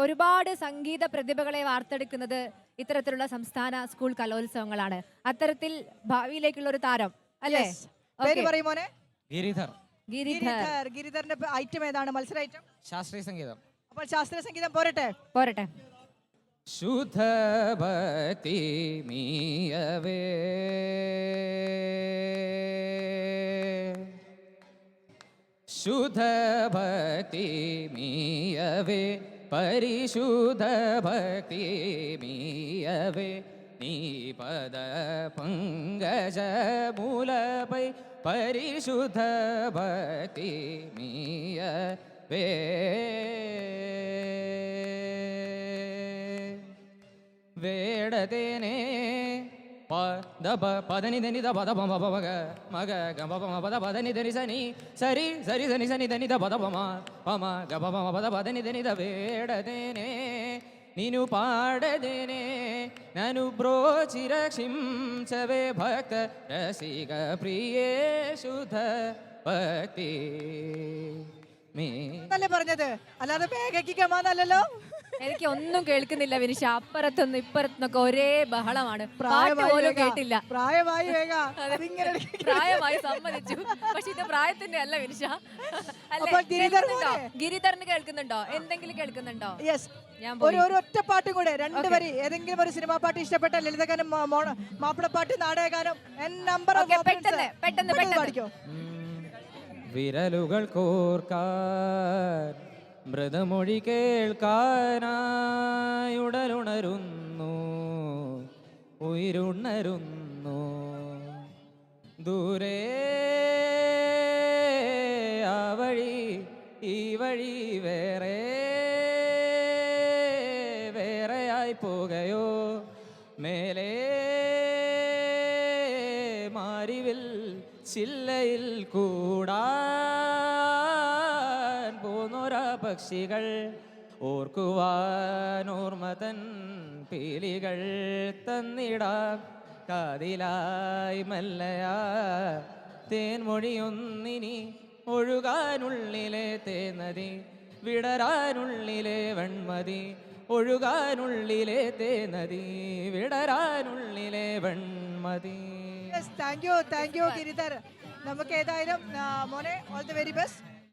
ഒരുപാട് സംഗീത പ്രതിഭകളെ വാർത്തെടുക്കുന്നത് ഇത്തരത്തിലുള്ള സംസ്ഥാന സ്കൂൾ കലോത്സവങ്ങളാണ്. അത്തരത്തിൽ ഭാവിയിലേക്കുള്ള ഒരു താരം അല്ലേ? പേര് പറയൂ മോനെ. ഗിരിധർ. ഗിരിധറിന്റെ ഐറ്റം ഏതാണ്? മത്സര ഐറ്റം ശാസ്ത്രീയ സംഗീതം. അപ്പോൾ ശാസ്ത്രീയ സംഗീതം പോരട്ടെ. പോരട്ടെ. ശുദ്ധഭക്തി മീയവേ ശുദ്ധഭക്തി മീയവേ പരിശുദ്ധ ഭക്തി മീയവേ നീ പദ പങ്കജ മൂലപൈ പരിശുദ്ധ ഭക്തി മീയവേ വേടതേനെ പദനി ധനി പദ മക മക ഗമ പദ പദനി ധനി സനി സരി സരി ധനി സനി ധനി പദ പമ പമ ഗപ പദ പദനി ധനി വേടതേനെ നീനു പാടതേനെ നനു ബ്രോചിരക്ഷിംസവേ ഭക്ത രസിക പ്രിയേ ശുദ്ധ ഭക്തി നല്ല പറഞ്ഞത്, അല്ലാതെ വേഗിക്കമാന്നല്ലോ. എനിക്ക് ഒന്നും കേൾക്കുന്നില്ല വിനിഷ. അപ്പുറത്തൊന്നും ഇപ്പുറത്തൊക്കെ ഒരേ ബഹളമാണ്. പാട്ട് പോലും കേട്ടില്ല. പ്രായമായി പ്രായമായി സമ്മതിച്ചു. പക്ഷെ ഇത് പ്രായത്തിന്റെ അല്ല വിനിഷ. ഗിരിധറിന് കേൾക്കുന്നുണ്ടോ? എന്തെങ്കിലും കേൾക്കുന്നുണ്ടോ? ഒറ്റ പാട്ടും കൂടെ, രണ്ടുപേരി ഏതെങ്കിലും ഒരു സിനിമാ പാട്ട് ഇഷ്ടപ്പെട്ട ലളിതഗാനം, മാപ്പിളപ്പാട്ട്, നാടകഗാനം, പെട്ടെന്ന് പാടിക്കോ. വിരലുകൾ കോർക്കാൻ മൃദമൊഴി കേൾക്കാനായുടലുണരുന്നു ഉയരുണരുന്നു ദൂരെ ആ വഴി ഈ വഴി വേറെ വേറെയായി പോകയോ മേലെ മാരിവിൽ ചില്ലയിൽ കൂടാൻ പോന്നൊരാ പക്ഷികൾ ഓർക്കുവാൻ ഓർമ്മതൻ പീലികൾ തന്നിടാം കാതിലായി മല്ലയാ തേൻമൊഴിയൊന്നിനി ഒഴുകാനുള്ളിലെ തേനദി വിടരാനുള്ളിലെ വെൺമതി ഒഴുകാനുള്ളിലെ തേനദി വിടരാനുള്ളിലെ വെൺമതി. Thank you Giridhar. നമുക്ക് ഏതായാലും മോനെ ഓൾ ദി വെരി ബെസ്റ്റ്.